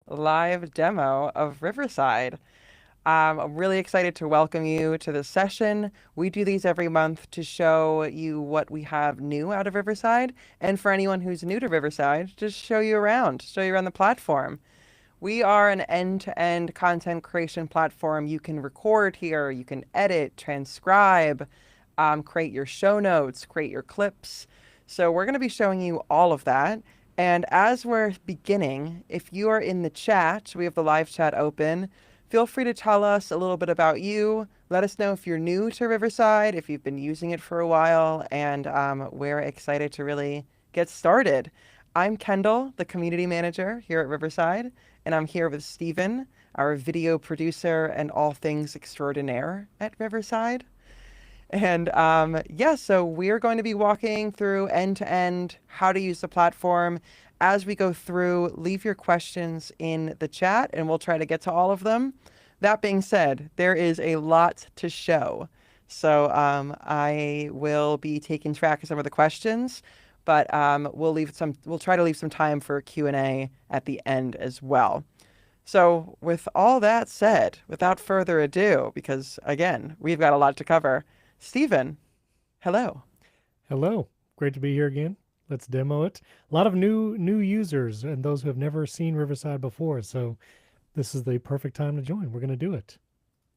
live demo of Riverside. I'm really excited to welcome you to this session. We do these every month to show you what we have new out of Riverside, and for anyone who's new to Riverside, just show you around the platform. We are an end-to-end content creation platform. You can record here, you can edit, transcribe, create your show notes, create your clips. So we're going to be showing you all of that. And as we're beginning, if you are in the chat, we have the live chat open. Feel free to tell us a little bit about you. Let us know if you're new to Riverside, if you've been using it for a while, and we're excited to really get started. I'm Kendall, the community manager here at Riverside, and I'm here with Stephen, our video producer and all things extraordinaire at Riverside. And yeah, so we're going to be walking through end to end how to use the platform. As we go through, leave your questions in the chat and we'll try to get to all of them. That being said, there is a lot to show. So I will be taking track of some of the questions, but we'll try to leave some time for Q&A at the end as well. So with all that said, without further ado, because again, we've got a lot to cover, Stephen, hello. Hello, great to be here again. Let's demo it. A lot of new users and those who have never seen Riverside before, so this is the perfect time to join. We're going to do it.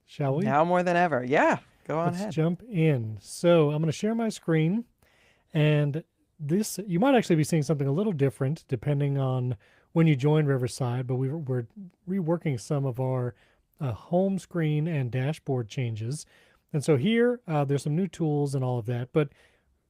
Shall we? Now more than ever. Yeah, go on Let's ahead. jump in. So I'm going to share my screen, and this you might actually be seeing something a little different depending on when you join Riverside, but we're reworking some of our home screen and dashboard changes. And so here, there's some new tools and all of that, but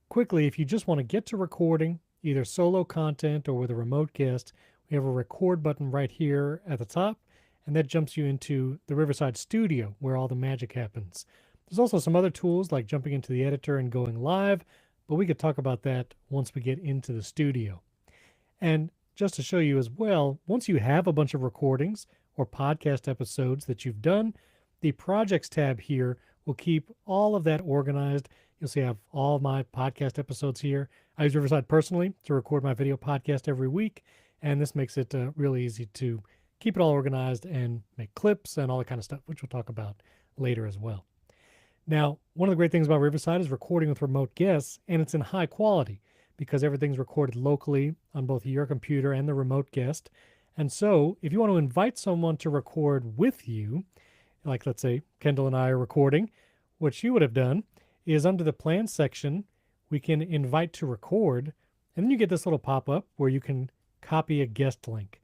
quickly, if you just want to get to recording, either solo content or with a remote guest, we have a record button right here at the top, and that jumps you into the Riverside Studio where all the magic happens. There's also some other tools like jumping into the editor and going live, but we could talk about that once we get into the studio. And just to show you as well, once you have a bunch of recordings or podcast episodes that you've done, the projects tab here will keep all of that organized. You'll see I have all my podcast episodes here. I use Riverside personally to record my video podcast every week, and this makes it really easy to keep it all organized and make clips and all that kind of stuff, which we'll talk about later as well. Now, one of the great things about Riverside is recording with remote guests, and it's in high quality because everything's recorded locally on both your computer and the remote guest. And so, if you want to invite someone to record with you, like let's say Kendall and I are recording, what you would have done is under the plan section, we can invite to record, and then you get this little pop-up where you can copy a guest link.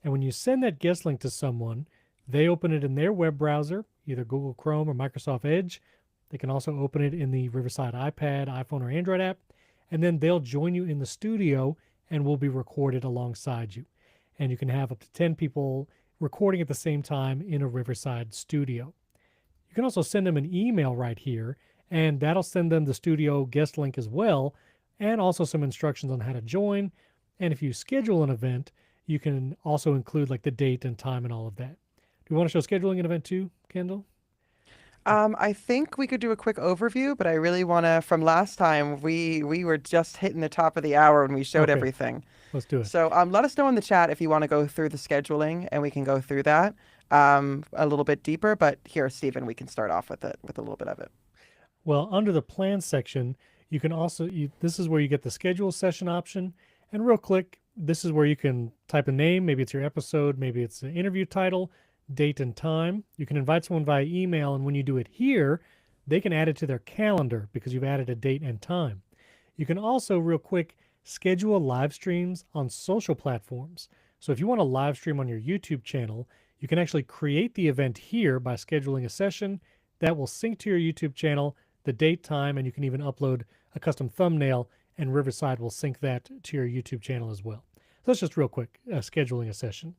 And when you send that guest link to someone, they open it in their web browser, either Google Chrome or Microsoft Edge. They can also open it in the Riverside iPad, iPhone, or Android app, and then they'll join you in the studio and will be recorded alongside you. And you can have up to 10 people recording at the same time in a Riverside studio. You can also send them an email right here, and that'll send them the studio guest link as well, and also some instructions on how to join. And if you schedule an event, you can also include like the date and time and all of that. Do you want to show scheduling an event too, Kendall? I think we could do a quick overview, but I really want to, from last time, we were just hitting the top of the hour when we showed Okay, everything. let's do it. So let us know in the chat if you want to go through the scheduling and we can go through that a little bit deeper. But here, Stephen, we can start off with it, with a little bit of it. Well, under the plan section, you can also, this is where you get the schedule session option. And real quick, this is where you can type a name. Maybe it's your episode, maybe it's an interview title, date and time. You can invite someone via email, and when you do it here, they can add it to their calendar because you've added a date and time. You can also, real quick, schedule live streams on social platforms. So if you want to live stream on your YouTube channel, you can actually create the event here by scheduling a session that will sync to your YouTube channel, the date, time, and you can even upload a custom thumbnail, and Riverside will sync that to your YouTube channel as well. So that's just real quick, scheduling a session.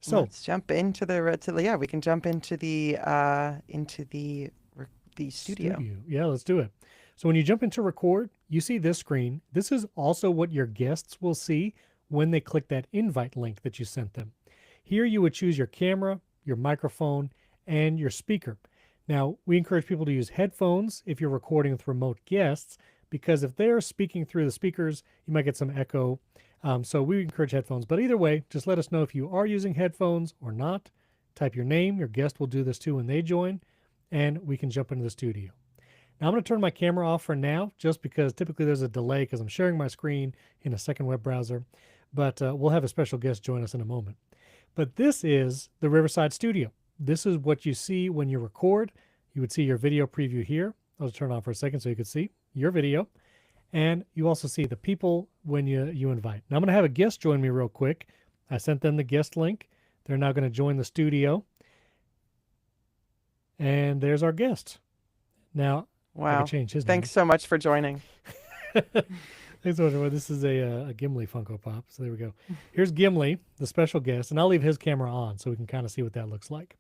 So let's jump into yeah, we can jump into the studio. Yeah, let's do it. So when you jump into record, you see this screen. This is also what your guests will see when they click that invite link that you sent them. Here you would choose your camera, your microphone, and your speaker. Now, we encourage people to use headphones if you're recording with remote guests, because if they're speaking through the speakers, you might get some echo. So we encourage headphones. But either way, just let us know if you are using headphones or not. Type your name. Your guest will do this too when they join, and we can jump into the studio. Now I'm going to turn my camera off for now, just because typically there's a delay because I'm sharing my screen in a second web browser. But we'll have a special guest join us in a moment. But this is the Riverside Studio. This is what you see when you record. You would see your video preview here. I'll turn it on for a second so you can see your video. And you also see the people when you invite. Now I'm going to have a guest join me real quick. I sent them the guest link. They're now going to join the studio. And there's our guest. Now, I Wow. can change his Thanks so much for joining. name. Thanks so much. This is a Gimli Funko Pop. So there we go. Here's Gimli, the special guest, and I'll leave his camera on so we can kind of see what that looks like.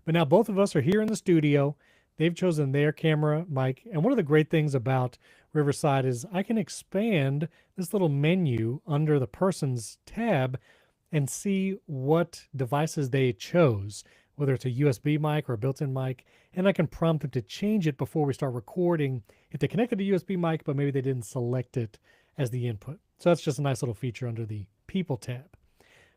But now both of us are here in the studio. They've chosen their camera mic. And one of the great things about Riverside is I can expand this little menu under the person's tab and see what devices they chose, whether it's a USB mic or a built-in mic, and I can prompt them to change it before we start recording if they connected a USB mic, but maybe they didn't select it as the input. So that's just a nice little feature under the People tab.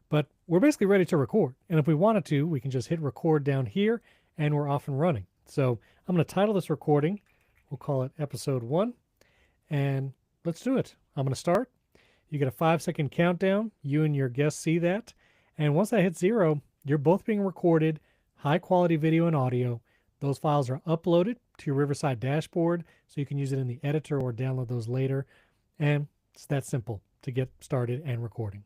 But we're basically ready to record. And if we wanted to, we can just hit record down here and we're off and running. So I'm going to title this recording. We'll call it episode 1. And let's do it. I'm going to start. You get a 5-second countdown. You and your guest see that. And once I hit 0, you're both being recorded, high quality video and audio. Those files are uploaded to your Riverside dashboard, so you can use it in the editor or download those later. And it's that simple to get started and recording.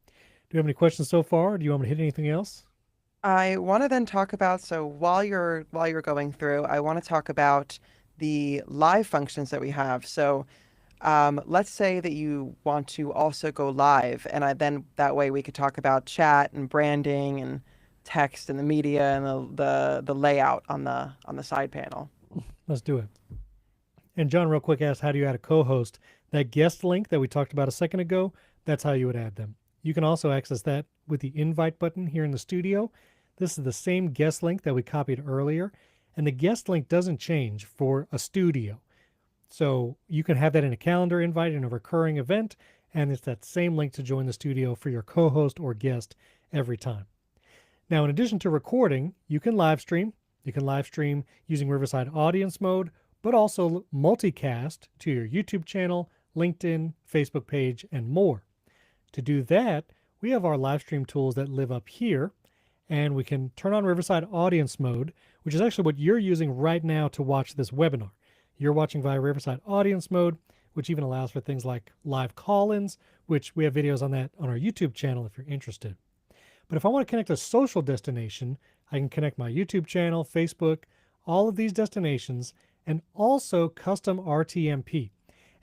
Do you have any questions so far? Do you want me to hit anything else? I want to then talk about, so while you're going through, I want to talk about the live functions that we have. So let's say that you want to also go live, and then that way we could talk about chat and branding and text and the media and the layout on the side panel. Let's do it. And John, real quick, asked, how do you add a co-host? That guest link that we talked about a second ago, that's how you would add them. You can also access that with the invite button here in the studio. This is the same guest link that we copied earlier, and the guest link doesn't change for a studio. So you can have that in a calendar invite in a recurring event, and it's that same link to join the studio for your co-host or guest every time. Now, in addition to recording, you can live stream. You can live stream using Riverside Audience Mode, but also multicast to your YouTube channel, LinkedIn, Facebook page, and more. To do that, we have our live stream tools that live up here, and we can turn on Riverside Audience Mode, which is actually what you're using right now to watch this webinar. You're watching via Riverside Audience Mode, which even allows for things like live call-ins, which we have videos on that on our YouTube channel if you're interested. But if I want to connect a social destination, I can connect my YouTube channel, Facebook, all of these destinations, and also custom RTMP.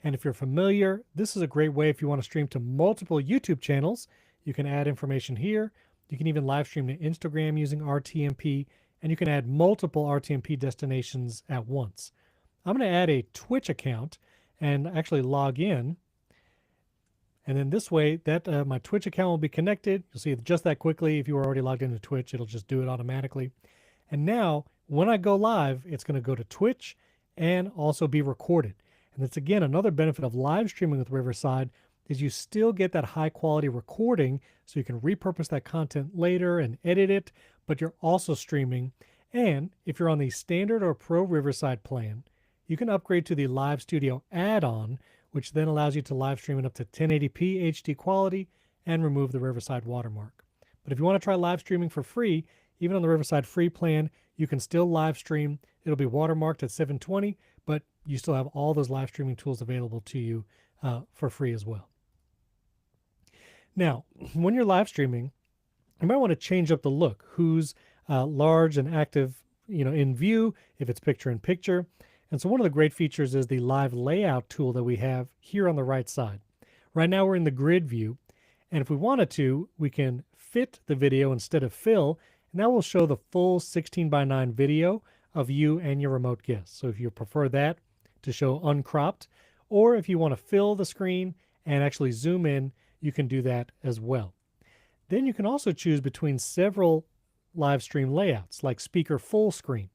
And if you're familiar, this is a great way if you want to stream to multiple YouTube channels. You can add information here. You can even live stream to Instagram using RTMP, and you can add multiple RTMP destinations at once. I'm going to add a Twitch account and actually log in. And then this way, that my Twitch account will be connected. You'll see just that quickly. If you were already logged into Twitch, it'll just do it automatically. And now, when I go live, it's going to go to Twitch and also be recorded. And that's, again, another benefit of live streaming with Riverside is you still get that high quality recording so you can repurpose that content later and edit it, but you're also streaming. And if you're on the standard or pro Riverside plan, you can upgrade to the Live Studio add-on, which then allows you to live stream it up to 1080p HD quality and remove the Riverside watermark. But if you want to try live streaming for free, even on the Riverside free plan, you can still live stream. It'll be watermarked at 720, but you still have all those live streaming tools available to you for free as well. Now, when you're live streaming, you might want to change up the look. Who's large and active, in view, if it's picture in picture. And so one of the great features is the live layout tool that we have here on the right side. Right now we're in the grid view, and if we wanted to, we can fit the video instead of fill, and that will show the full 16:9 video of you and your remote guest. So if you prefer that to show uncropped, or if you want to fill the screen and actually zoom in, you can do that as well. Then you can also choose between several live stream layouts, like speaker full screen.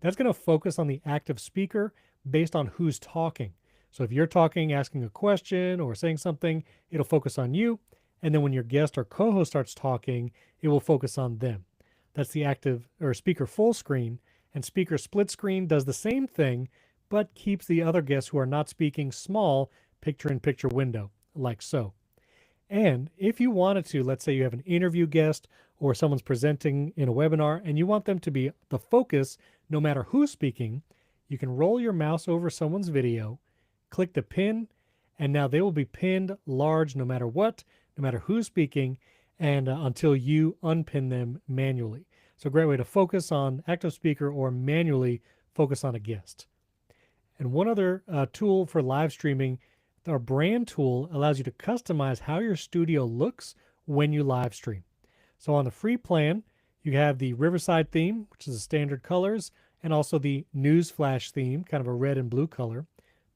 That's going to focus on the active speaker based on who's talking. So if you're talking, asking a question, or saying something, it'll focus on you. And then when your guest or co-host starts talking, it will focus on them. That's the active or speaker full screen. And speaker split screen does the same thing, but keeps the other guests who are not speaking small, picture-in-picture window, like so. And if you wanted to, let's say you have an interview guest or someone's presenting in a webinar and you want them to be the focus no matter who's speaking, you can roll your mouse over someone's video, click the pin, and now they will be pinned large no matter what, no matter who's speaking, and until you unpin them manually. So a great way to focus on active speaker or manually focus on a guest. And one other tool for live streaming, our brand tool allows you to customize how your studio looks when you live stream. So on the free plan, you have the Riverside theme, which is the standard colors, and also the Newsflash theme, kind of a red and blue color.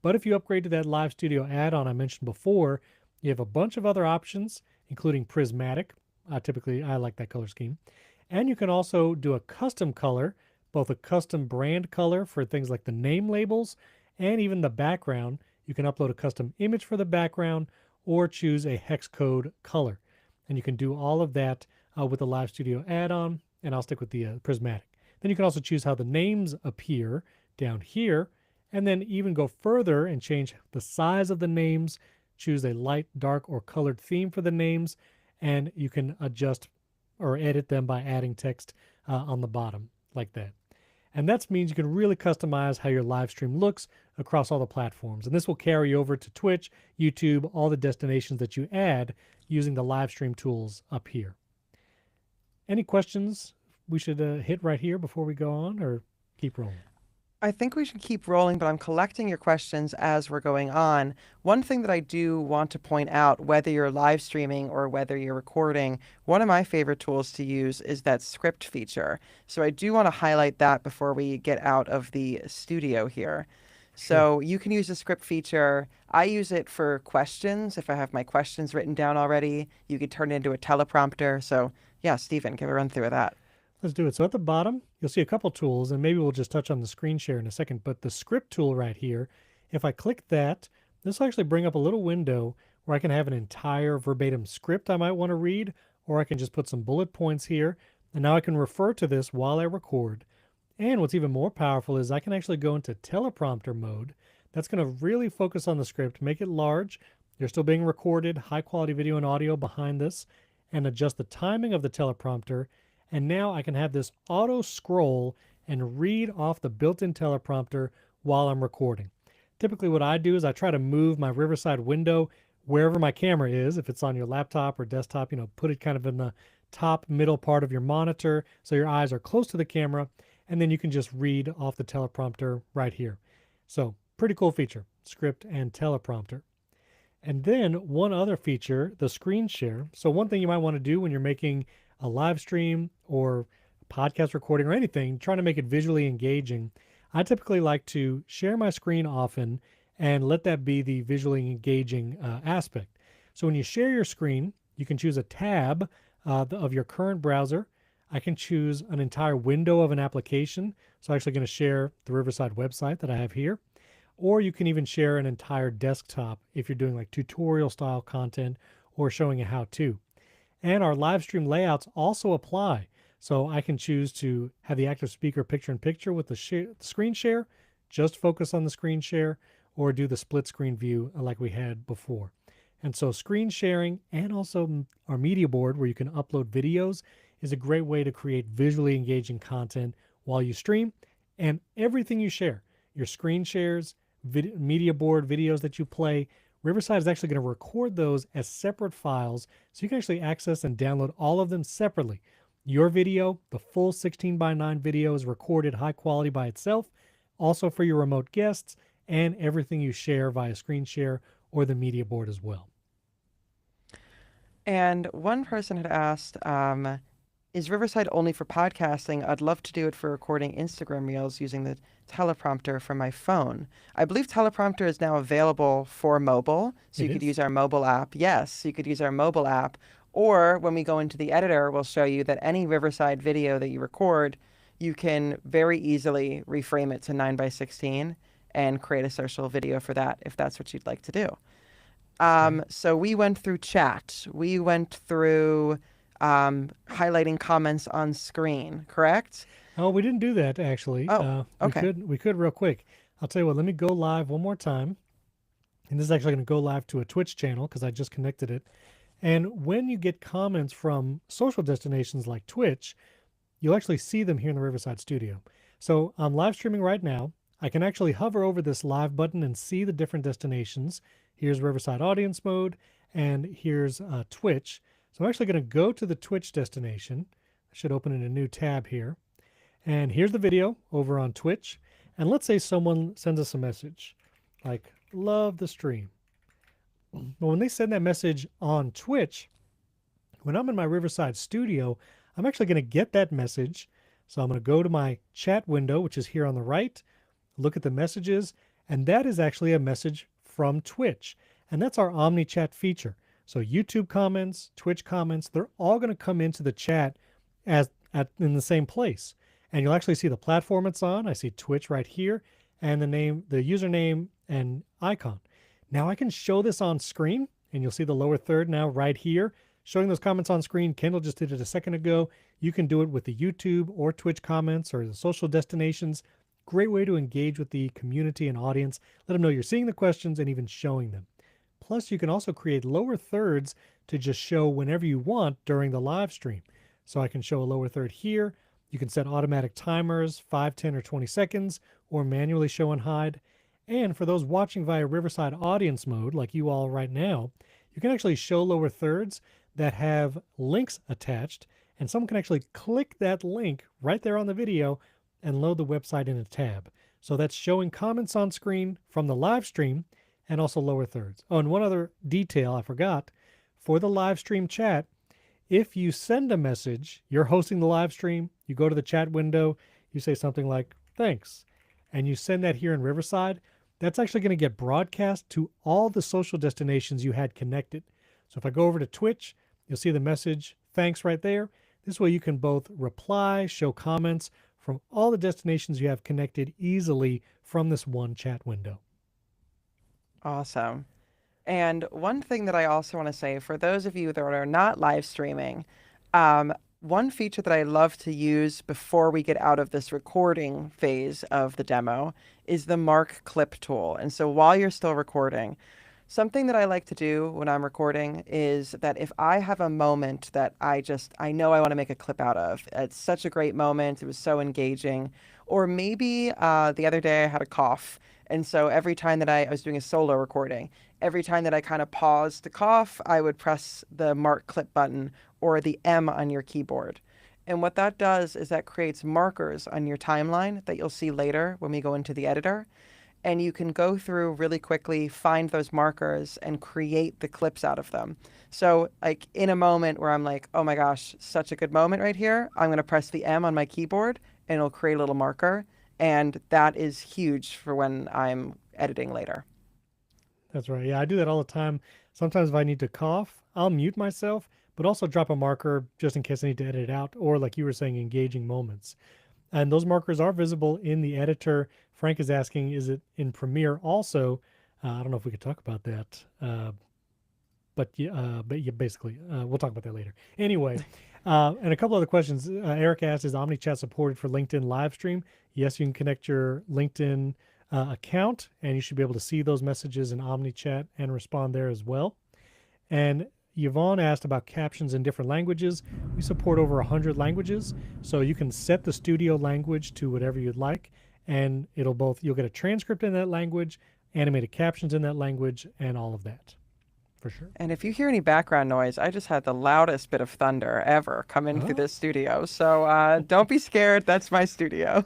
But if you upgrade to that Live Studio add-on I mentioned before, you have a bunch of other options, including prismatic. Typically, I like that color scheme. And you can also do a custom color, both a custom brand color for things like the name labels and even the background. You can upload a custom image for the background or choose a hex code color. And you can do all of that with the Live Studio add-on, and I'll stick with the prismatic. Then you can also choose how the names appear down here, and then even go further and change the size of the names, choose a light, dark, or colored theme for the names, and you can adjust or edit them by adding text on the bottom like that. And that means you can really customize how your live stream looks across all the platforms. And this will carry over to Twitch, YouTube, all the destinations that you add using the live stream tools up here. Any questions we should hit right here before we go on, or keep rolling? I think we should keep rolling, but I'm collecting your questions as we're going on. One thing that I do want to point out, whether you're live streaming or whether you're recording, one of my favorite tools to use is that script feature. So I do want to highlight that before we get out of the studio here. So you can use the script feature. I use it for questions. If I have my questions written down already, you could turn it into a teleprompter. So yeah, Stephen, give a run through of that. Let's do it. So at the bottom, you'll see a couple tools, and maybe we'll just touch on the screen share in a second. But the script tool right here, if I click that, this will actually bring up a little window where I can have an entire verbatim script I might want to read, or I can just put some bullet points here. And now I can refer to this while I record. And what's even more powerful is I can actually go into teleprompter mode. That's going to really focus on the script, make it large. You're still being recorded, high quality video and audio behind this, and adjust the timing of the teleprompter. And now I can have this auto scroll and read off the built-in teleprompter while I'm recording. Typically what I do is I try to move my Riverside window wherever my camera is. If it's on your laptop or desktop, put it kind of in the top middle part of your monitor so your eyes are close to the camera, and then you can just read off the teleprompter right here. So pretty cool feature, script and teleprompter. And then one other feature, the screen share. So one thing you might want to do when you're making a live stream or podcast recording or anything, trying to make it visually engaging, I typically like to share my screen often and let that be the visually engaging aspect. So when you share your screen, you can choose a tab of your current browser. I can choose an entire window of an application. So I'm actually going to share the Riverside website that I have here. Or you can even share an entire desktop if you're doing like tutorial style content or showing a how-to. And our live stream layouts also apply. So I can choose to have the active speaker picture-in-picture with the screen share, just focus on the screen share, or do the split screen view like we had before. And so screen sharing and also our media board where you can upload videos is a great way to create visually engaging content while you stream. And everything you share, your screen shares, media board videos that you play, Riverside is actually going to record those as separate files so you can actually access and download all of them separately. Your video, the full 16:9 video, is recorded high quality by itself, also for your remote guests, and everything you share via screen share or the media board as well. And one person had asked, is Riverside only for podcasting? I'd love to do it for recording Instagram Reels using the teleprompter from my phone. I believe teleprompter is now available for mobile, so you could use our mobile app. Yes, you could use our mobile app. Or when we go into the editor, we'll show you that any Riverside video that you record, you can very easily reframe it to 9:16 and create a social video for that if that's what you'd like to do. Right. So we went through chat. We went through highlighting comments on screen, correct? Oh, we didn't do that actually. Oh, okay. We could real quick. I'll tell you what. Let me go live one more time, and this is actually going to go live to a Twitch channel because I just connected it. And when you get comments from social destinations like Twitch, you'll actually see them here in the Riverside Studio. So I'm live streaming right now. I can actually hover over this live button and see the different destinations. Here's Riverside Audience Mode, and here's Twitch. So I'm actually going to go to the Twitch destination. I should open in a new tab here. And here's the video over on Twitch. And let's say someone sends us a message like, love the stream. But when they send that message on Twitch, when I'm in my Riverside Studio, I'm actually going to get that message. So I'm going to go to my chat window, which is here on the right, look at the messages, and that is actually a message from Twitch. And that's our Omni Chat feature. So YouTube comments, Twitch comments, they're all going to come into the chat in the same place. And you'll actually see the platform it's on. I see Twitch right here, and the username and icon. Now I can show this on screen, and you'll see the lower third now right here, showing those comments on screen. Kendall just did it a second ago. You can do it with the YouTube or Twitch comments or the social destinations. Great way to engage with the community and audience. Let them know you're seeing the questions and even showing them. Plus, you can also create lower thirds to just show whenever you want during the live stream. So I can show a lower third here. You can set automatic timers, 5, 10, or 20 seconds, or manually show and hide. And for those watching via Riverside Audience Mode, like you all right now, you can actually show lower thirds that have links attached, and someone can actually click that link right there on the video and load the website in a tab. So that's showing comments on screen from the live stream and also lower thirds. Oh, and one other detail I forgot. For the live stream chat, if you send a message, you're hosting the live stream, you go to the chat window, you say something like, thanks, and you send that here in Riverside, that's actually going to get broadcast to all the social destinations you had connected. So if I go over to Twitch, you'll see the message, thanks right there. This way you can both reply, show comments from all the destinations you have connected easily from this one chat window. Awesome. And one thing that I also want to say for those of you that are not live streaming, one feature that I love to use before we get out of this recording phase of the demo is the mark clip tool. And so while you're still recording, something that I like to do when I'm recording is that if I have a moment that I know I want to make a clip out of, it's such a great moment, it was so engaging, or maybe the other day I had a cough. And so every time that I was doing a solo recording, every time that I kind of paused to cough, I would press the mark clip button or the M on your keyboard. And what that does is that creates markers on your timeline that you'll see later when we go into the editor. And you can go through really quickly, find those markers, and create the clips out of them. So like in a moment where I'm like, oh my gosh, such a good moment right here, I'm going to press the M on my keyboard and it'll create a little marker. And that is huge for when I'm editing later. That's right. Yeah, I do that all the time. Sometimes if I need to cough, I'll mute myself, but also drop a marker just in case I need to edit it out, or like you were saying, engaging moments. And those markers are visible in the editor. Frank is asking, is it in Premiere also? I don't know if we could talk about that, but yeah, basically, we'll talk about that later. Anyway, and a couple other questions. Eric asked, is OmniChat supported for LinkedIn live stream? Yes, you can connect your LinkedIn account, and you should be able to see those messages in OmniChat and respond there as well. And Yvonne asked about captions in different languages. We support over 100 languages, so you can set the studio language to whatever you'd like, and you'll get a transcript in that language, animated captions in that language, and all of that, for sure. And if you hear any background noise, I just had the loudest bit of thunder ever come in through this studio. So don't be scared. That's my studio.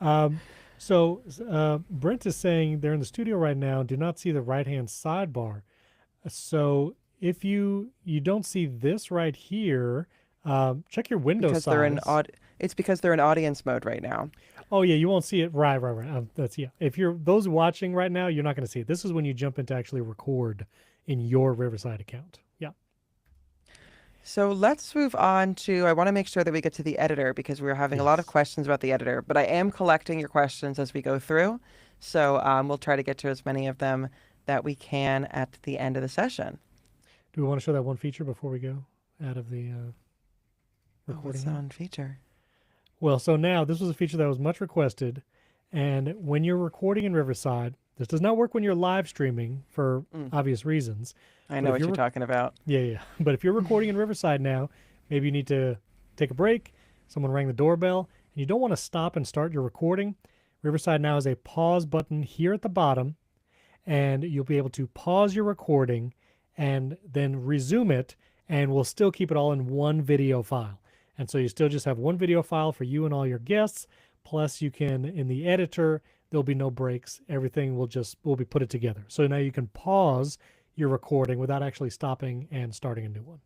Brent is saying they're in the studio right now, do not see the right-hand sidebar. So if you don't see this right here, check your window because size. It's because they're in audience mode right now. Oh yeah, you won't see it. Right. If you're those watching right now, you're not going to see it. This is when you jump in to actually record in your Riverside account. Yeah. So let's move on to, I want to make sure that we get to the editor because we're having a lot of questions about the editor, but I am collecting your questions as we go through. So we'll try to get to as many of them that we can at the end of the session. Do we want to show that one feature before we go out of the Oh, recording what's that here? one feature? Well, so now this was a feature that was much requested. And when you're recording in Riverside, this does not work when you're live streaming for Mm, obvious reasons. I But know if what you're, you're talking about. yeah. But if you're recording in Riverside now, maybe you need to take a break. Someone rang the doorbell and you don't want to stop and start your recording. Riverside now has a pause button here at the bottom, and you'll be able to pause your recording and then resume it, and we'll still keep it all in one video file. And so you still just have one video file for you and all your guests. Plus, you can, in the editor, there'll be no breaks. Everything will be put it together. So now you can pause your recording without actually stopping and starting a new one.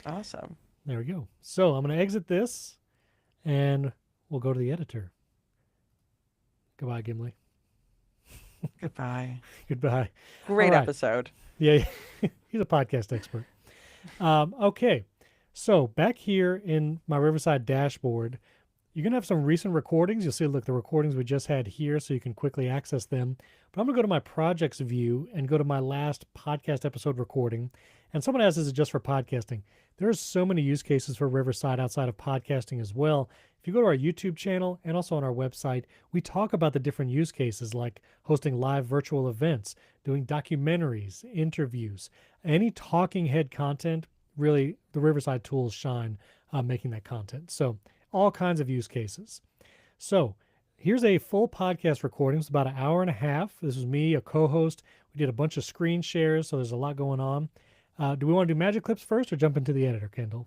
Awesome. There we go. So I'm going to exit this, and we'll go to the editor. Goodbye, Gimli. Goodbye. Goodbye. Great right. episode. Yeah, he's a podcast expert. Okay, so back here in my Riverside dashboard, you're going to have some recent recordings. You'll see, look, the recordings we just had here, so you can quickly access them. But I'm going to go to my projects view and go to my last podcast episode recording. And someone asked, is it just for podcasting? There's so many use cases for Riverside outside of podcasting as well. If you go to our YouTube channel and also on our website, we talk about the different use cases like hosting live virtual events, doing documentaries, interviews, any talking head content. Really, the Riverside tools shine making that content. So all kinds of use cases. So here's a full podcast recording. It's about an hour and a half. This is me, a co-host. We did a bunch of screen shares, so there's a lot going on. Do we want to do magic clips first or jump into the editor, Kendall?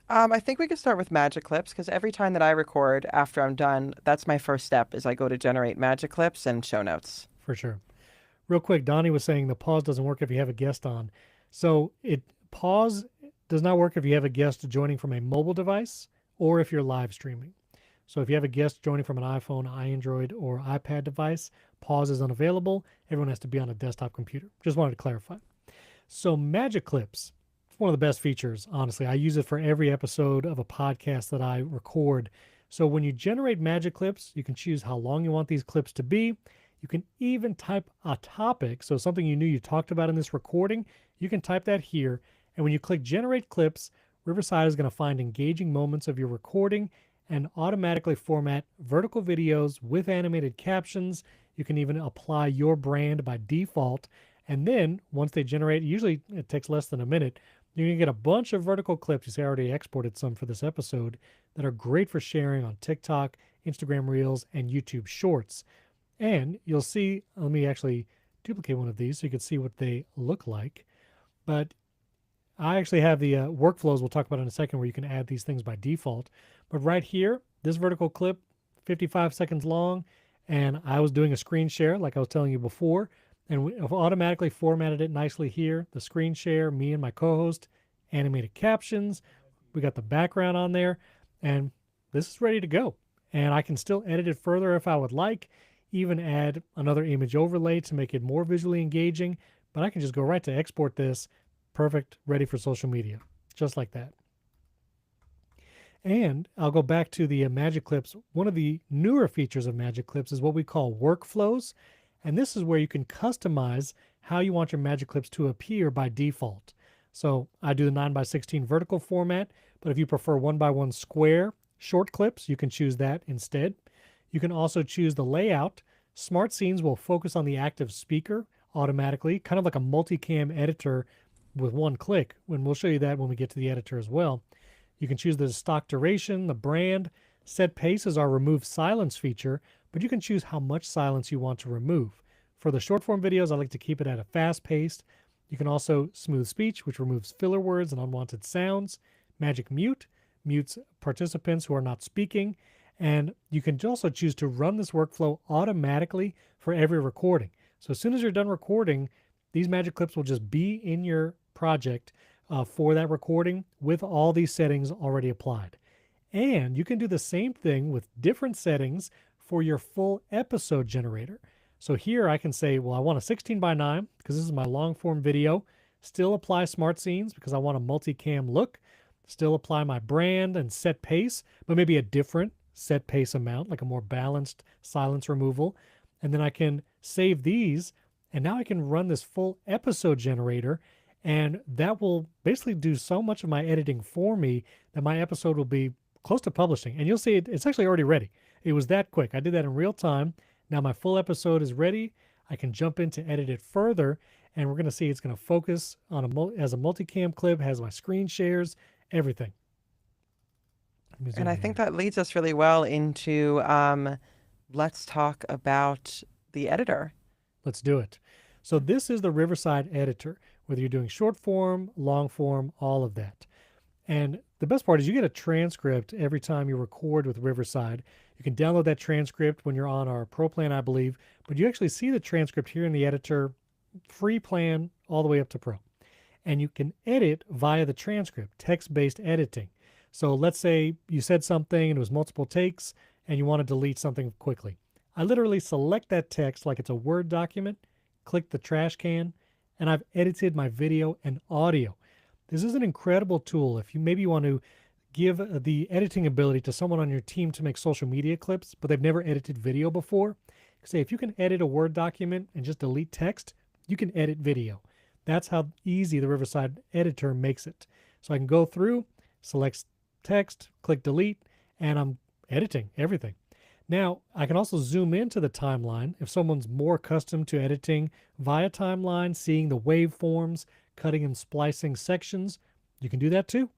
I think we could start with magic clips because every time that I record after I'm done, that's my first step is I go to generate magic clips and show notes. For sure. Real quick, Donnie was saying the pause doesn't work if you have a guest on. So pause does not work if you have a guest joining from a mobile device or if you're live streaming. So if you have a guest joining from an iPhone, Android, or iPad device, pause is unavailable. Everyone has to be on a desktop computer. Just wanted to clarify. So Magic Clips, it's one of the best features, honestly. I use it for every episode of a podcast that I record. So when you generate Magic Clips, you can choose how long you want these clips to be. You can even type a topic. So something you knew you talked about in this recording, you can type that here. And when you click Generate Clips, Riverside is going to find engaging moments of your recording and automatically format vertical videos with animated captions. You can even apply your brand by default. And then once they generate, usually it takes less than a minute, you're going to get a bunch of vertical clips. You see, I already exported some for this episode that are great for sharing on TikTok, Instagram Reels, and YouTube Shorts. And you'll see, let me actually duplicate one of these so you can see what they look like. But I actually have the workflows we'll talk about in a second where you can add these things by default. But right here, this vertical clip, 55 seconds long, and I was doing a screen share like I was telling you before, and we have automatically formatted it nicely here. The screen share, me and my co-host, animated captions. We got the background on there, and this is ready to go. And I can still edit it further if I would like, even add another image overlay to make it more visually engaging, but I can just go right to export this. Perfect, ready for social media, just like that. And I'll go back to the Magic Clips. One of the newer features of Magic Clips is what we call workflows. And this is where you can customize how you want your Magic Clips to appear by default. So I do the 9:16 vertical format, but if you prefer 1:1 square short clips, you can choose that instead. You can also choose the layout. Smart Scenes will focus on the active speaker automatically, kind of like a multicam editor with one click. And we'll show you that when we get to the editor as well. You can choose the stock duration, the brand. Set pace is our remove silence feature, but you can choose how much silence you want to remove. For the short form videos, I like to keep it at a fast pace. You can also smooth speech, which removes filler words and unwanted sounds. Magic mute mutes participants who are not speaking. And you can also choose to run this workflow automatically for every recording. So as soon as you're done recording, these Magic Clips will just be in your project for that recording with all these settings already applied. And you can do the same thing with different settings for your full episode generator. So here I can say, well, I want a 16:9 because this is my long form video. Still apply Smart Scenes because I want a multicam look. Still apply my brand and set pace, but maybe a different set pace amount, like a more balanced silence removal. And then I can save these, and now I can run this full episode generator, and that will basically do so much of my editing for me that my episode will be close to publishing. And you'll see it's actually already ready. It was that quick. I did that in real time. Now my full episode is ready. I can jump in to edit it further, and we're going to see it's going to focus on as a multicam clip, has my screen shares, everything. And I think that leads us really well into let's talk about the editor. Let's do it. So this is the Riverside Editor, whether you're doing short form, long form, all of that. And the best part is you get a transcript every time you record with Riverside. You can download that transcript when you're on our Pro plan, I believe, but you actually see the transcript here in the editor, free plan all the way up to Pro. And you can edit via the transcript, text-based editing. So let's say you said something and it was multiple takes and you want to delete something quickly. I literally select that text like it's a Word document, click the trash can, and I've edited my video and audio. This is an incredible tool if you maybe want to give the editing ability to someone on your team to make social media clips, but they've never edited video before. Say if you can edit a Word document and just delete text, you can edit video. That's how easy the Riverside Editor makes it. So I can go through, select text, click delete, and I'm editing everything. Now, I can also zoom into the timeline. If someone's more accustomed to editing via timeline, seeing the waveforms, cutting and splicing sections, you can do that too.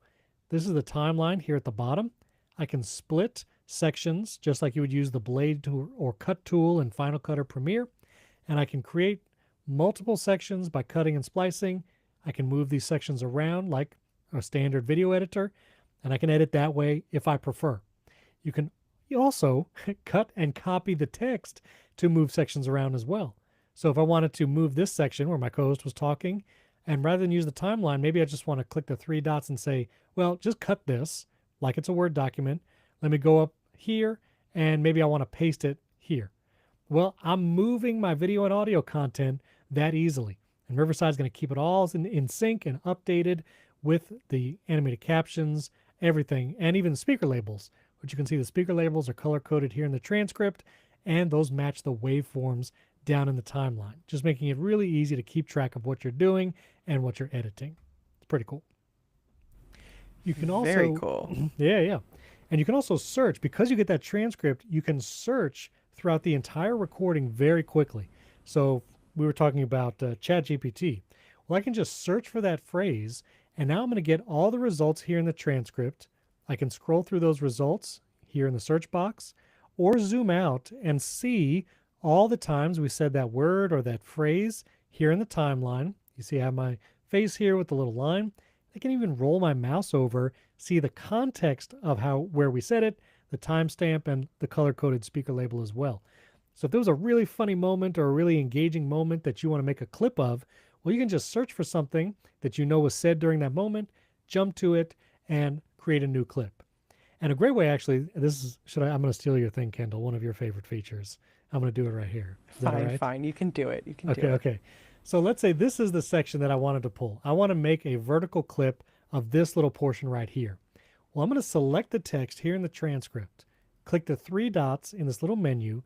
This is the timeline here at the bottom. I can split sections just like you would use the blade tool or cut tool in Final Cut or Premiere. And I can create multiple sections by cutting and splicing. I can move these sections around like a standard video editor, and I can edit that way if I prefer. You can also cut and copy the text to move sections around as well. So if I wanted to move this section where my co-host was talking, and rather than use the timeline, maybe I just want to click the three dots and say, well, just cut this like it's a Word document. Let me go up here, and maybe I want to paste it here. Well, I'm moving my video and audio content that easily. And Riverside's going to keep it all in sync and updated with the animated captions, everything, and even speaker labels, which you can see the speaker labels are color-coded here in the transcript, and those match the waveforms down in the timeline, just making it really easy to keep track of what you're doing and what you're editing. It's pretty cool. You can also... Very cool. Yeah. And you can also search. Because you get that transcript, you can search throughout the entire recording very quickly. So we were talking about ChatGPT. Well, I can just search for that phrase, and now I'm going to get all the results here in the transcript. I can scroll through those results here in the search box, or zoom out and see all the times we said that word or that phrase here in the timeline. You see I have my face here with the little line. I can even roll my mouse over, see the context of where we said it, the timestamp, and the color-coded speaker label as well. So if there was a really funny moment or a really engaging moment that you want to make a clip of, well, you can just search for something that you know was said during that moment, jump to it, and create a new clip. And a great way, actually, I'm going to steal your thing, Kendall, one of your favorite features. I'm going to do it right here. Is that all right? Fine. You can do it. Okay. So let's say this is the section that I wanted to pull. I want to make a vertical clip of this little portion right here. Well, I'm going to select the text here in the transcript, click the three dots in this little menu,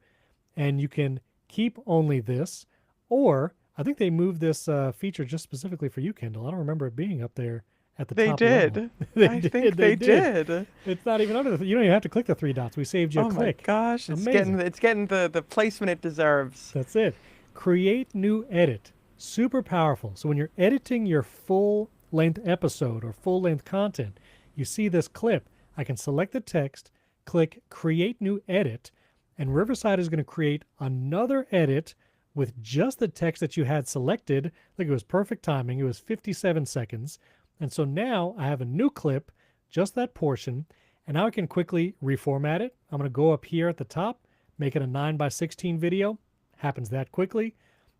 and you can keep only this, or I think they moved this feature just specifically for you, Kendall. I don't remember it being up there at the top level. I think they did. It's not even under you don't even have to click the three dots. We saved you a click. Oh my gosh, Amazing. it's getting the placement it deserves. That's it. Create new edit. Super powerful. So when you're editing your full-length episode or full-length content, you see this clip. I can select the text, click Create New Edit, and Riverside is going to create another edit with just the text that you had selected. Look, it was perfect timing. It was 57 seconds. And so now I have a new clip, just that portion, and now I can quickly reformat it. I'm going to go up here at the top, make it a 9:16 video. Happens that quickly.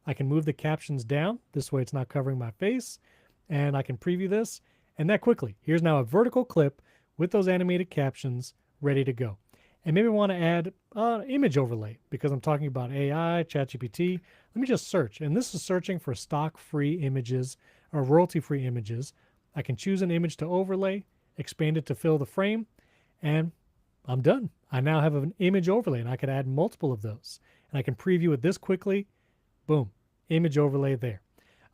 I can move the captions down. This way it's not covering my face. And I can preview this, and that quickly. Here's now a vertical clip with those animated captions ready to go. And maybe I want to add image overlay because I'm talking about AI, ChatGPT. Let me just search. And this is searching for stock-free images or royalty-free images. I can choose an image to overlay, expand it to fill the frame, and I'm done. I now have an image overlay, and I could add multiple of those. And I can preview it this quickly. Boom, image overlay there.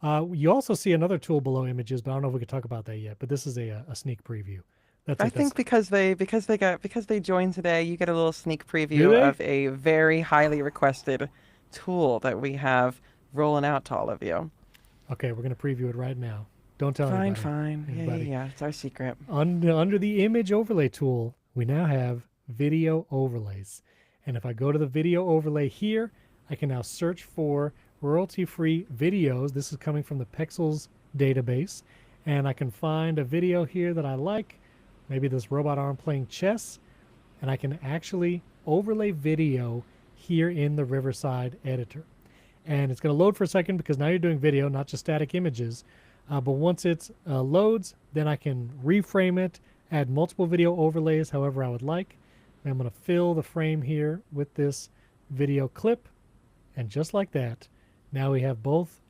You also see another tool below images, but I don't know if we could talk about that yet. But this is a sneak preview. That's I it. That's think because they joined today, you get a little sneak do preview they? of a very highly requested tool that we have rolling out to all of you. Okay, we're gonna preview it right now. Don't tell Fine, anybody. fine. Yeah, yeah, Anybody. yeah. It's our secret. Under the image overlay tool, we now have video overlays. And if I go to the video overlay here, I can now search for royalty-free videos. This is coming from the Pexels database. And I can find a video here that I like, maybe this robot arm playing chess, and I can actually overlay video here in the Riverside Editor. And it's going to load for a second because now you're doing video, not just static images. But once it loads, then I can reframe it, add multiple video overlays however I would like. And I'm going to fill the frame here with this video clip. And just like that, now we have both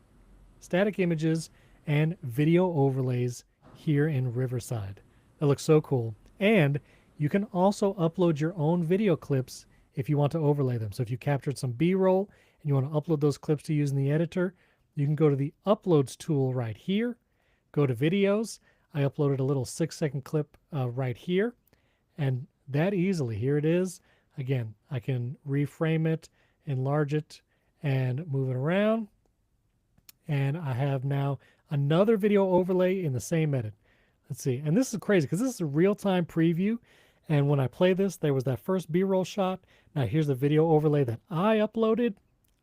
static images and video overlays here in Riverside. That looks so cool. And you can also upload your own video clips if you want to overlay them. So if you captured some B-roll and you want to upload those clips to use in the editor, you can go to the Uploads tool right here, go to Videos. I uploaded a little 6-second clip right here, and that easily, here it is. Again, I can reframe it, enlarge it, and move it around. And I have now another video overlay in the same edit. Let's see. And this is crazy because this is a real-time preview. And when I play this, there was that first B-roll shot. Now here's the video overlay that I uploaded,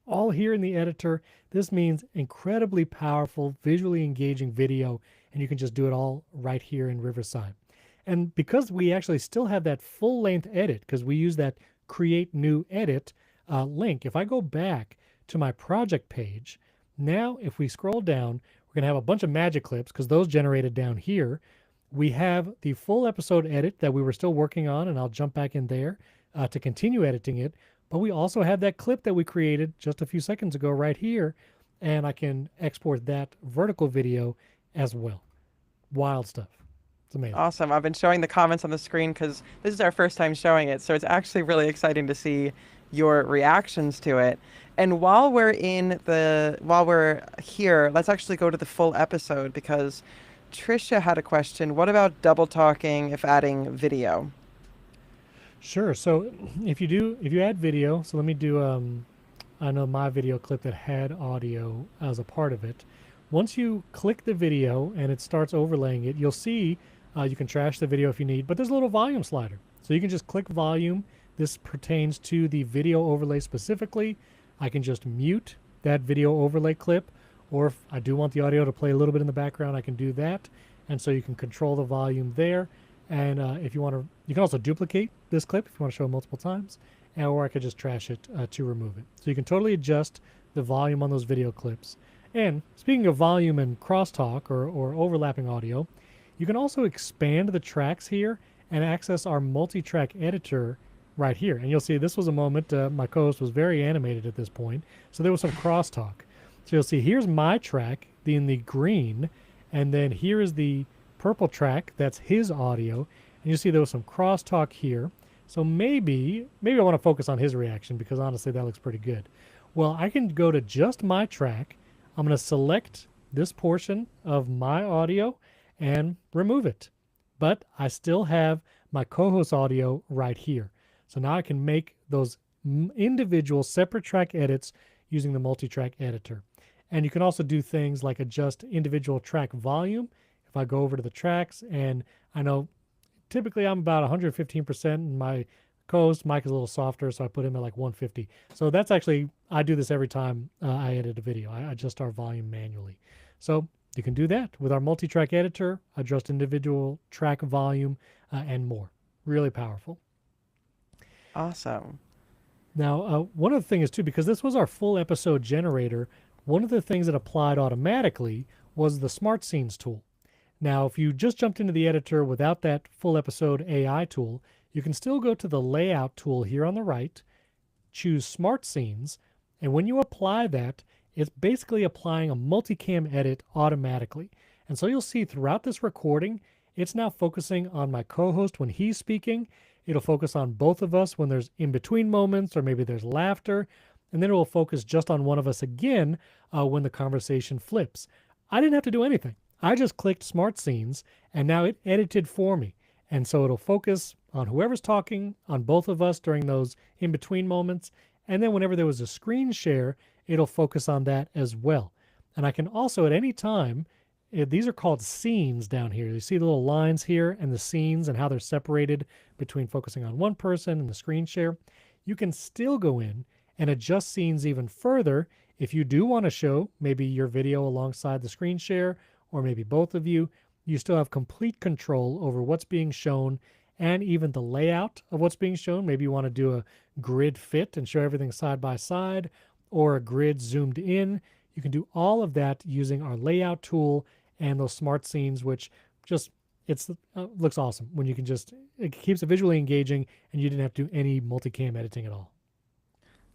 all here in the editor. This means incredibly powerful, visually engaging video, and you can just do it all right here in Riverside. And because we actually still have that full-length edit, because we use that Create New Edit link, if I go back to my project page, now if we scroll down, we're going to have a bunch of magic clips, because those generated down here. We have the full episode edit that we were still working on, and I'll jump back in there to continue editing it. But we also have that clip that we created just a few seconds ago right here, and I can export that vertical video as well. Wild stuff. It's amazing. Awesome. I've been showing the comments on the screen because this is our first time showing it. So it's actually really exciting to see your reactions to it. And while we're here, let's actually go to the full episode because Trisha had a question. What about double talking if adding video? Sure. So if you add video, so let me do I know my video clip that had audio as a part of it. Once you click the video and it starts overlaying it, you'll see you can trash the video if you need, but there's a little volume slider. So you can just click volume. This pertains to the video overlay specifically. I can just mute that video overlay clip, or if I do want the audio to play a little bit in the background, I can do that. And so you can control the volume there. And if you want to, you can also duplicate this clip if you want to show it multiple times, or I could just trash it to remove it. So you can totally adjust the volume on those video clips. And speaking of volume and crosstalk or overlapping audio, you can also expand the tracks here and access our multi-track editor right here. And you'll see this was a moment, my co-host was very animated at this point, so there was some crosstalk. So you'll see here's my track in the green, and then here is the purple track, that's his audio, and you see there was some crosstalk here. So maybe I want to focus on his reaction because honestly that looks pretty good. Well, I can go to just my track. I'm going to select this portion of my audio and remove it. But I still have my co-host audio right here. So now I can make those individual separate track edits using the multi-track editor. And you can also do things like adjust individual track volume. If I go over to the tracks, and I know typically I'm about 115%, and my co-host Mike is a little softer, so I put him at like 150. So that's actually, I do this every time I edit a video. I adjust our volume manually. So you can do that with our multi-track editor, adjust individual track volume, and more. Really powerful. Awesome. Now, one of the things too, because this was our full episode generator, one of the things that applied automatically was the Smart Scenes tool. Now, if you just jumped into the editor without that full episode AI tool, you can still go to the Layout tool here on the right, choose Smart Scenes, and when you apply that, it's basically applying a multicam edit automatically. And so you'll see throughout this recording, it's now focusing on my co-host when he's speaking, It'll focus on both of us when there's in between moments or maybe there's laughter. And then it will focus just on one of us again when the conversation flips. I didn't have to do anything. I just clicked Smart Scenes and now it edited for me. And so it'll focus on whoever's talking, on both of us during those in between moments. And then whenever there was a screen share, it'll focus on that as well. And I can also at any time, these are called scenes down here. You see the little lines here and the scenes and how they're separated between focusing on one person and the screen share. You can still go in and adjust scenes even further if you do want to show maybe your video alongside the screen share or maybe both of you. You still have complete control over what's being shown and even the layout of what's being shown. Maybe you want to do a grid fit and show everything side by side or a grid zoomed in. You can do all of that using our layout tool and those smart scenes, which just looks awesome when you can just, it keeps it visually engaging and you didn't have to do any multicam editing at all.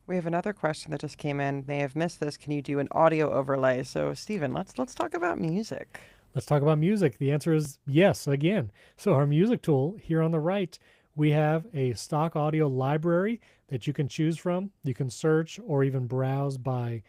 We have another question that just came in. May have missed this. Can you do an audio overlay? So, Stephen, let's talk about music. Let's talk about music. The answer is yes, again. So our music tool here on the right, we have a stock audio library that you can choose from. You can search or even browse by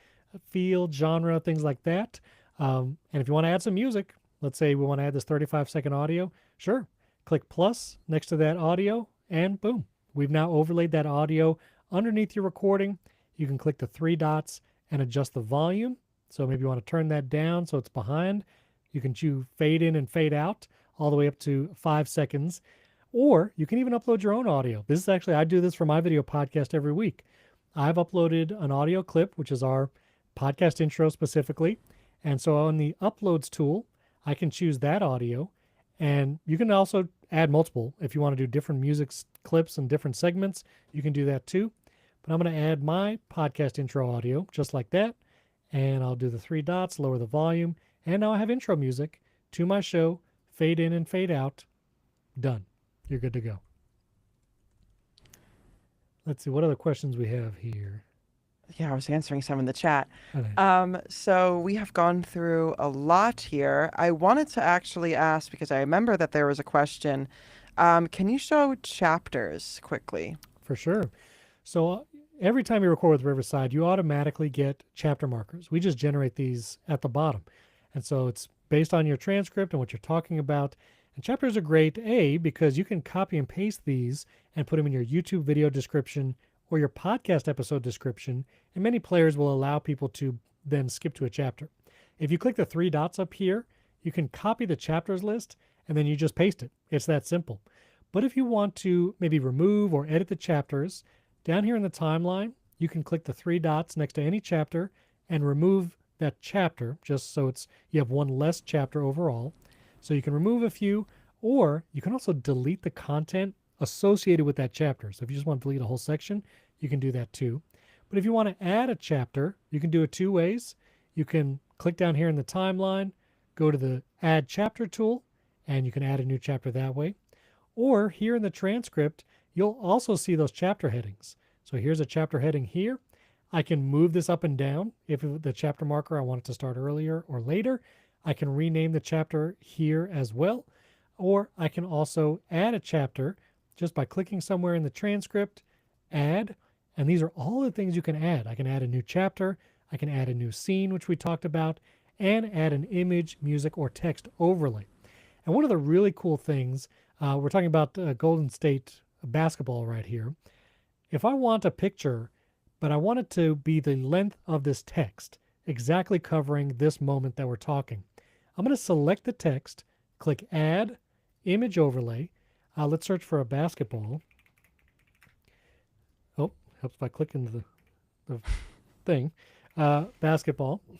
field, genre, things like that. And if you want to add some music, let's say we want to add this 35-second audio, sure. Click plus next to that audio and boom. We've now overlaid that audio underneath your recording. You can click the three dots and adjust the volume. So maybe you want to turn that down so it's behind. You can choose fade in and fade out all the way up to 5 seconds. Or you can even upload your own audio. This is actually, I do this for my video podcast every week. I've uploaded an audio clip, which is our podcast intro specifically. And so on the uploads tool, I can choose that audio. And you can also add multiple. If you want to do different music clips and different segments, you can do that too. But I'm going to add my podcast intro audio just like that. And I'll do the three dots, lower the volume. And now I have intro music to my show, fade in and fade out. Done. You're good to go. Let's see what other questions we have here. Yeah, I was answering some in the chat. Okay. So we have gone through a lot here. I wanted to actually ask, because I remember that there was a question, can you show chapters quickly? For sure. So every time you record with Riverside, you automatically get chapter markers. We just generate these at the bottom. And so it's based on your transcript and what you're talking about. And chapters are great, A, because you can copy and paste these and put them in your YouTube video description or your podcast episode description, and many players will allow people to then skip to a chapter. If you click the three dots up here, you can copy the chapters list, and then you just paste it. It's that simple. But if you want to maybe remove or edit the chapters, down here in the timeline, you can click the three dots next to any chapter and remove that chapter, just so you have one less chapter overall. So you can remove a few, or you can also delete the content associated with that chapter. So if you just want to delete a whole section, you can do that too. But if you want to add a chapter, you can do it two ways. You can click down here in the timeline, go to the Add Chapter tool, and you can add a new chapter that way. Or here in the transcript, you'll also see those chapter headings. So here's a chapter heading here. I can move this up and down. If the chapter marker, I want it to start earlier or later, I can rename the chapter here as well. Or I can also add a chapter just by clicking somewhere in the transcript, add, and these are all the things you can add. I can add a new chapter, I can add a new scene, which we talked about, and add an image, music, or text overlay. And one of the really cool things, we're talking about Golden State basketball right here. If I want a picture, but I want it to be the length of this text, exactly covering this moment that we're talking, I'm going to select the text, click Add, Image Overlay. Let's search for a basketball. Oh, helps by clicking the thing. Basketball. All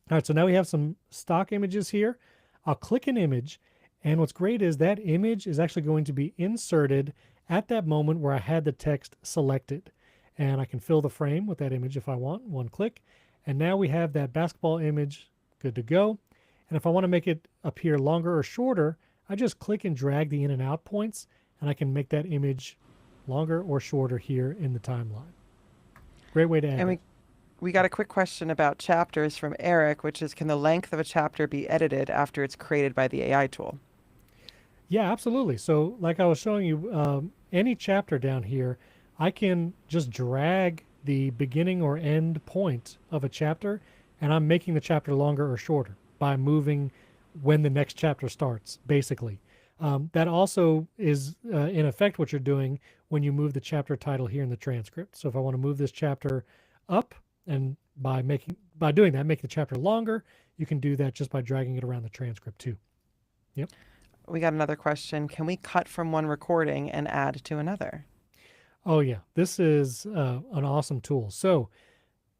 right, so now we have some stock images here. I'll click an image, and what's great is that image is actually going to be inserted at that moment where I had the text selected. And I can fill the frame with that image if I want, one click. And now we have that basketball image good to go. And if I want to make it appear longer or shorter, I just click and drag the in and out points, and I can make that image longer or shorter here in the timeline. Great way to add it. We got a quick question about chapters from Eric, which is, can the length of a chapter be edited after it's created by the AI tool? Yeah, absolutely. So, like I was showing you, any chapter down here, I can just drag the beginning or end point of a chapter, and I'm making the chapter longer or shorter by moving when the next chapter starts, basically. That also is, in effect, what you're doing when you move the chapter title here in the transcript. So, if I want to move this chapter up, and by doing that, make the chapter longer, you can do that just by dragging it around the transcript too. Yep. We got another question. Can we cut from one recording and add to another? Oh, yeah. This is an awesome tool. So,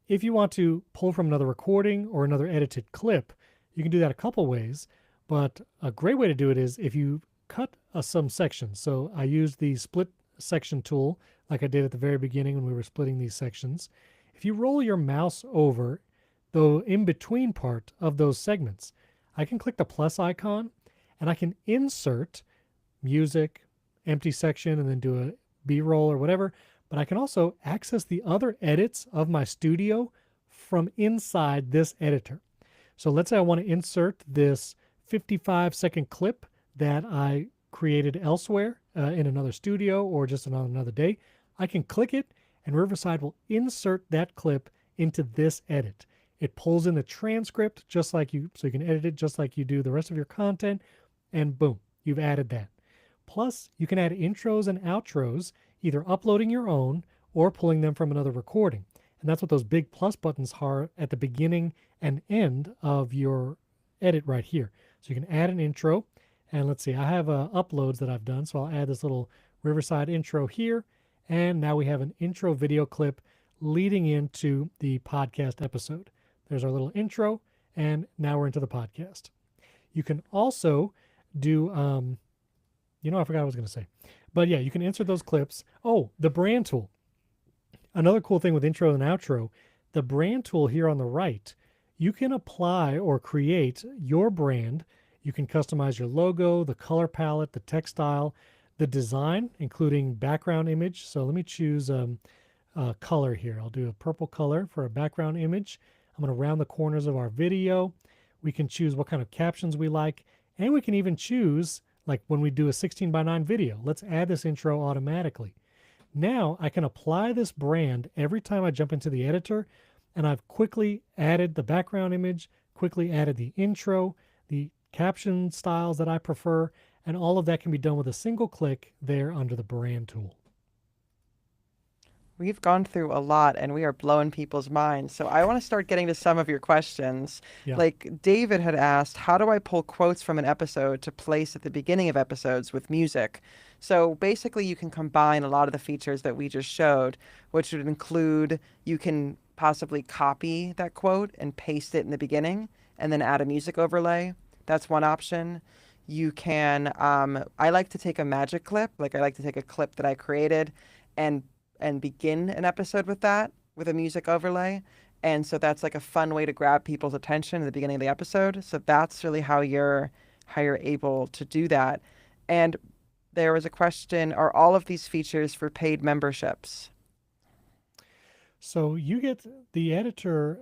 if you want to pull from another recording or another edited clip, you can do that a couple ways. But a great way to do it is if you cut some sections. So, I used the split section tool like I did at the very beginning when we were splitting these sections. If you roll your mouse over the in between part of those segments, I can click the plus icon and I can insert music, empty section, and then do a B-roll or whatever. But I can also access the other edits of my studio from inside this editor. So let's say I want to insert this 55-second clip that I created elsewhere in another studio or just on another day. I can click it and Riverside will insert that clip into this edit. It pulls in the transcript just like you, so you can edit it just like you do the rest of your content, and boom, you've added that. Plus, you can add intros and outros, either uploading your own or pulling them from another recording. And that's what those big plus buttons are at the beginning and end of your edit right here. So you can add an intro. And let's see, I have uploads that I've done. So I'll add this little Riverside intro here. And now we have an intro video clip leading into the podcast episode. There's our little intro. And now we're into the podcast. You can also do, I forgot what I was going to say. But yeah, you can insert those clips. Oh, the brand tool. Another cool thing with intro and outro, the brand tool here on the right, you can apply or create your brand. You can customize your logo, the color palette, the text style, the design, including background image. So let me choose color here. I'll do a purple color for a background image. I'm going to round the corners of our video. We can choose what kind of captions we like, and we can even choose, like when we do a 16:9 video, let's add this intro automatically. Now I can apply this brand every time I jump into the editor, and I've quickly added the background image, quickly added the intro, the caption styles that I prefer, and all of that can be done with a single click there under the brand tool. We've gone through a lot and we are blowing people's minds. So I want to start getting to some of your questions. Yeah. Like David had asked, how do I pull quotes from an episode to place at the beginning of episodes with music? So basically, you can combine a lot of the features that we just showed, which would include you can possibly copy that quote and paste it in the beginning and then add a music overlay. That's one option. You can, I like to take a magic clip, like I like to take a clip that I created and begin an episode with that with a music overlay. And so that's like a fun way to grab people's attention at the beginning of the episode. So that's really how you're able to do that. And there was a question, are all of these features for paid memberships? So you get the editor,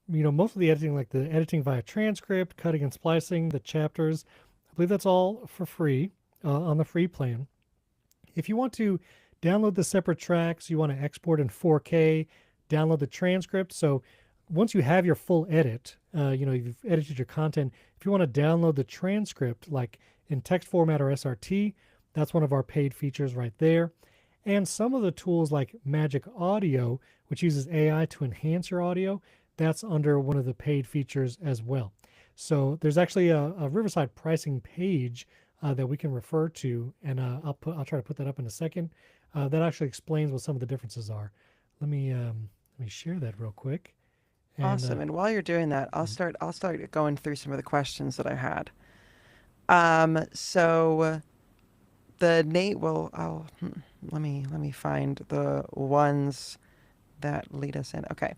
most of the editing, like the editing via transcript, cutting and splicing, the chapters, I believe that's all for free on the free plan. If you want to download the separate tracks, you want to export in 4K, download the transcript. So once you have your full edit, you've edited your content, if you want to download the transcript, like in text format or SRT, that's one of our paid features right there. And some of the tools like Magic Audio, which uses AI to enhance your audio, that's under one of the paid features as well. So there's actually a Riverside pricing page that we can refer to, and I'll try to put that up in a second. That actually explains what some of the differences are. Let me share that real quick. And, Awesome. And while you're doing that, I'll start going through some of the questions that I had. So the Nate will let me find the ones that lead us in. Okay.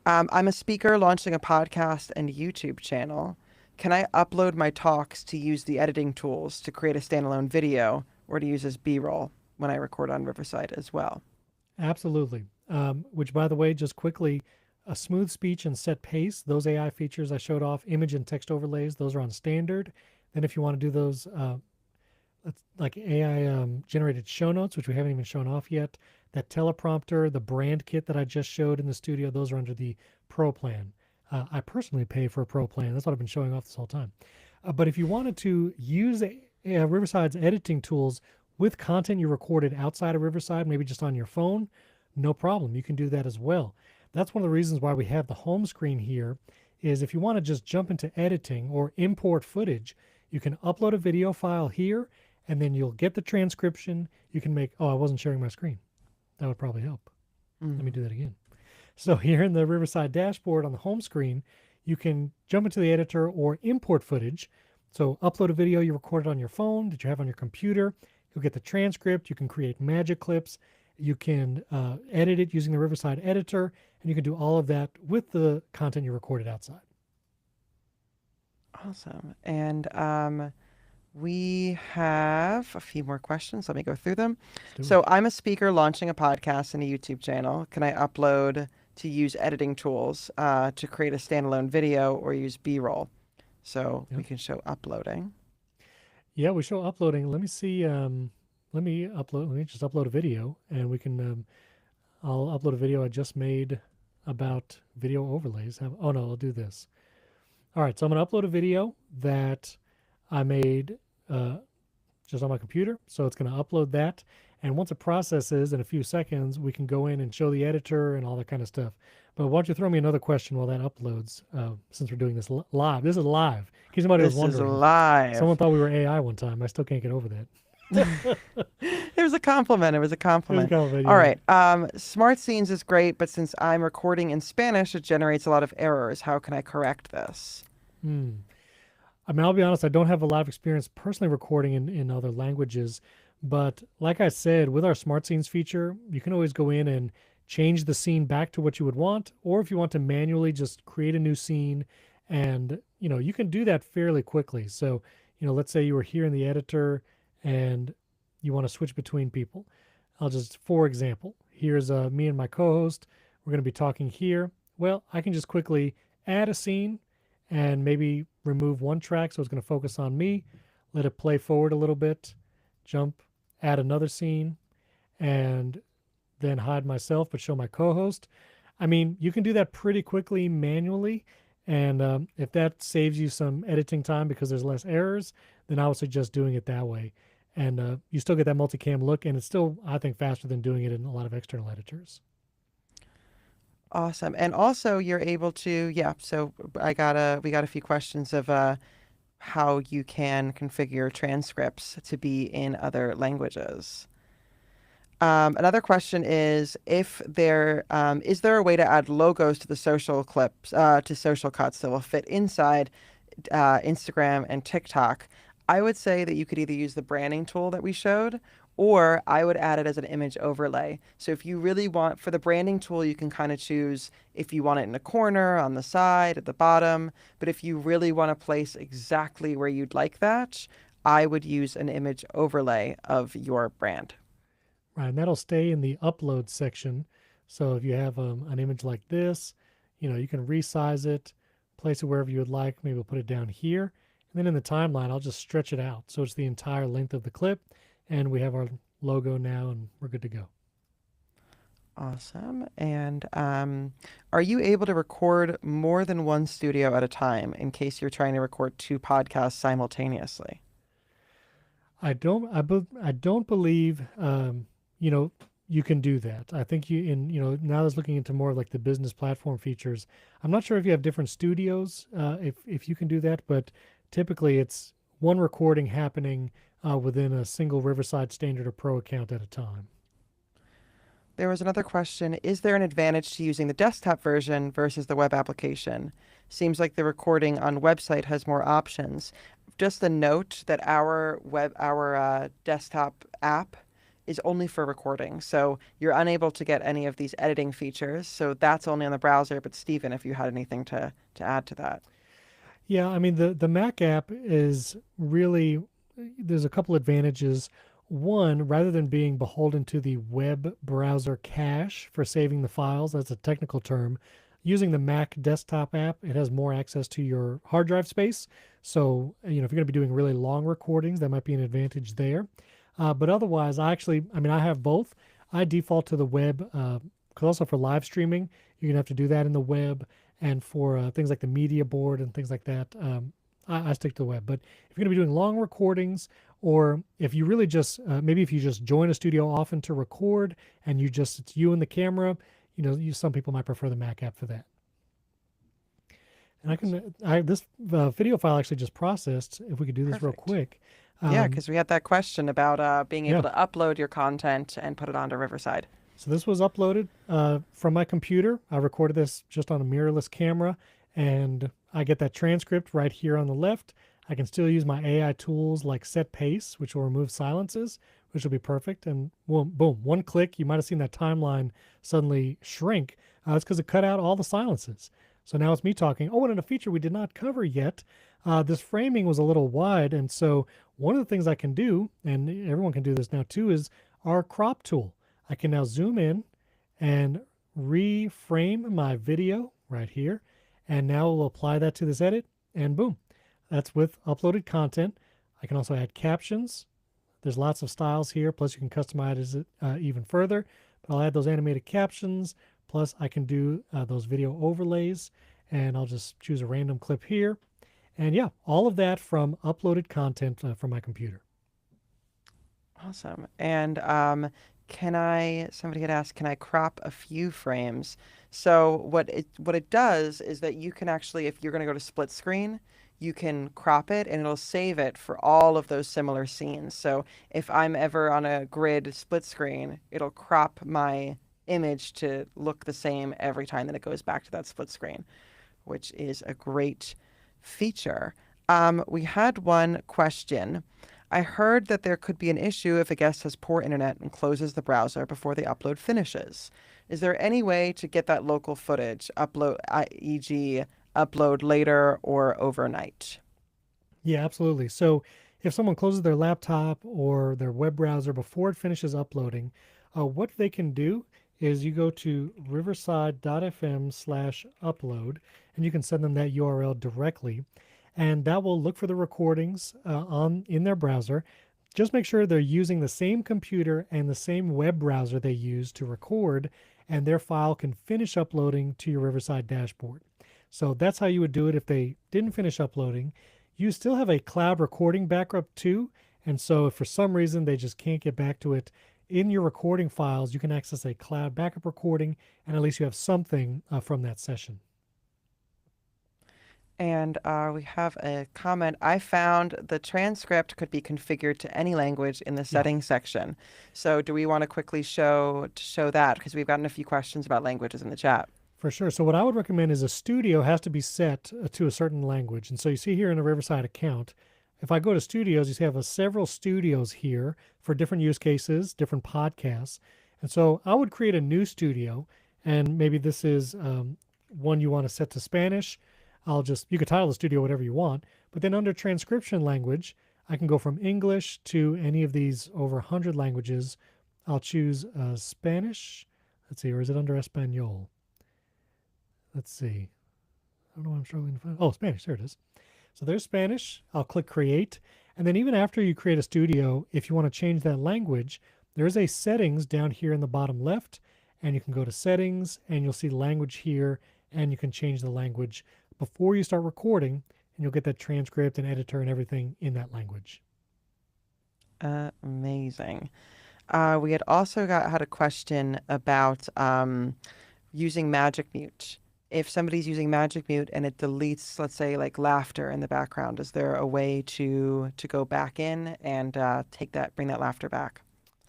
I'm a speaker launching a podcast and YouTube channel. Can I upload my talks to use the editing tools to create a standalone video or to use as B-roll when I record on Riverside as well? Absolutely. Which, by the way, just quickly, a smooth speech and set pace, those AI features I showed off, image and text overlays, those are on standard. Then if you want to do those like AI generated show notes, which we haven't even shown off yet, that teleprompter, the brand kit that I just showed in the studio, those are under the Pro plan. I personally pay for a Pro plan. That's what I've been showing off this whole time. But if you wanted to use Riverside's editing tools with content you recorded outside of Riverside, maybe just on your phone, no problem. You can do that as well. That's one of the reasons why we have the home screen here, is if you want to just jump into editing or import footage, you can upload a video file here, and then you'll get the transcription. You can make, oh, I wasn't sharing my screen. That would probably help. Let me do that again. So here in the Riverside dashboard on the home screen, you can jump into the editor or import footage. So upload a video you recorded on your phone that you have on your computer. You'll get the transcript. You can create magic clips. You can edit it using the Riverside Editor, and you can do all of that with the content you recorded outside. Awesome. And we have a few more questions. Let me go through them. So I'm a speaker launching a podcast and a YouTube channel. Can I upload to use editing tools to create a standalone video or use B-roll? So we can show uploading. Yeah, we show uploading. Let me see. Let me just upload a video, and we can. I'll upload a video I just made about video overlays. Oh no, I'll do this. All right, so I'm going to upload a video that I made just on my computer. So it's going to upload that. And once it processes in a few seconds, we can go in and show the editor and all that kind of stuff. But why don't you throw me another question while that uploads, since we're doing this live. This is live. In case somebody was wondering. This is live. Someone thought we were AI one time. I still can't get over that. It was a compliment. It was a compliment. Yeah. All right. Smart Scenes is great, but since I'm recording in Spanish, it generates a lot of errors. How can I correct this? I mean, I'll be honest, I don't have a lot of experience personally recording in other languages. But like I said, with our Smart Scenes feature, you can always go in and change the scene back to what you would want. Or if you want to manually just create a new scene, and you can do that fairly quickly. So, let's say you were here in the editor and you want to switch between people. For example, here's me and my co-host. We're going to be talking here. Well, I can just quickly add a scene and maybe remove one track so it's going to focus on me, let it play forward a little bit, jump, add another scene, and then hide myself but show my co-host. I mean, you can do that pretty quickly manually, and if that saves you some editing time because there's less errors, then I would suggest doing it that way. And you still get that multicam look, and it's still, I think, faster than doing it in a lot of external editors. Awesome. And also you're able to, so we got a few questions of how you can configure transcripts to be in other languages. Another question is if is there a way to add logos to the social clips, to social cuts that will fit inside Instagram and TikTok? I would say that you could either use the branding tool that we showed, or I would add it as an image overlay. So if you really want, for the branding tool, you can kind of choose if you want it in a corner, on the side, at the bottom. But if you really want to place exactly where you'd like that, I would use an image overlay of your brand. Right, and that'll stay in the upload section. So if you have an image like this, you can resize it, place it wherever you would like. Maybe we'll put it down here. And then in the timeline, I'll just stretch it out. So it's the entire length of the clip. And we have our logo now, and we're good to go. Awesome. And are you able to record more than one studio at a time in case you're trying to record 2 podcasts simultaneously? I don't believe, you can do that. I think now that's looking into more of like the business platform features. I'm not sure if you have different studios, if you can do that, but typically it's one recording happening within a single Riverside Standard or Pro account at a time. There was another question. Is there an advantage to using the desktop version versus the web application? Seems like the recording on website has more options. Just a note that our desktop app is only for recording. So you're unable to get any of these editing features. So that's only on the browser. But Stephen, if you had anything to add to that. Yeah, I mean, the Mac app is really, there's a couple advantages. One, rather than being beholden to the web browser cache for saving the files, that's a technical term, Using the Mac desktop app, it has more access to your hard drive space. So, if you're going to be doing really long recordings, that might be an advantage there. But otherwise, I have both. I default to the web, because also for live streaming, you're going to have to do that in the web. And for things like the media board and things like that, I stick to the web. But if you're going to be doing long recordings, or if you really just, maybe if you just join a studio often to record and it's you and the camera, some people might prefer the Mac app for that. And this video file actually just processed. If we could do this real Perfect. quick. Yeah, because we had that question about being able Yeah. to upload your content and put it onto Riverside. So this was uploaded from my computer. I recorded this just on a mirrorless camera, and I get that transcript right here on the left. I can still use my AI tools like set pace, which will remove silences, which will be perfect. And boom, boom, one click. You might have seen that timeline suddenly shrink. That's because it cut out all the silences. So now it's me talking. Oh, and in a feature we did not cover yet, this framing was a little wide. And so one of the things I can do, and everyone can do this now too, is our crop tool. I can now zoom in and reframe my video right here. And now we'll apply that to this edit, and boom, that's with uploaded content. I can also add captions. There's lots of styles here, plus you can customize it even further. But I'll add those animated captions, plus I can do those video overlays, and I'll just choose a random clip here. And yeah, all of that from uploaded content from my computer. Awesome. And somebody had asked, can I crop a few frames? So what it does is that you can actually, if you're going to go to split screen, you can crop it and it'll save it for all of those similar scenes. So if I'm ever on a grid split screen, it'll crop my image to look the same every time that it goes back to that split screen, which is a great feature. We had one question. I heard that there could be an issue if a guest has poor internet and closes the browser before the upload finishes. Is there any way to get that local footage, e.g., upload later or overnight? Yeah, absolutely. So if someone closes their laptop or their web browser before it finishes uploading, what they can do is you go to riverside.fm/upload, and you can send them that URL directly, and that will look for the recordings in their browser. Just make sure they're using the same computer and the same web browser they use to record, and their file can finish uploading to your Riverside dashboard. So that's how you would do it if they didn't finish uploading. You still have a cloud recording backup too, and so if for some reason they just can't get back to it, in your recording files, you can access a cloud backup recording, and at least you have something from that session. And we have a comment. I found the transcript could be configured to any language in the settings section. So do we want to quickly show that? Because we've gotten a few questions about languages in the chat. For sure. So what I would recommend is a studio has to be set to a certain language. And so you see here in the Riverside account, if I go to studios, you see I have several studios here for different use cases, different podcasts. And so I would create a new studio, and maybe this is one you want to set to Spanish. You could title the studio whatever you want, but then under transcription language, I can go from English to any of these over 100 languages. I'll choose Spanish. Let's see, or is it under Espanol? Let's see. I don't know why I'm struggling to find. Oh, Spanish. There it is. So there's Spanish. I'll click create. And then even after you create a studio, if you want to change that language, there is a settings down here in the bottom left, and you can go to settings and you'll see language here, and you can change the language before you start recording, and you'll get that transcript and editor and everything in that language. Amazing. We had also had a question about using Magic Mute. If somebody's using Magic Mute and it deletes, let's say, like laughter in the background, is there a way to go back in and bring that laughter back?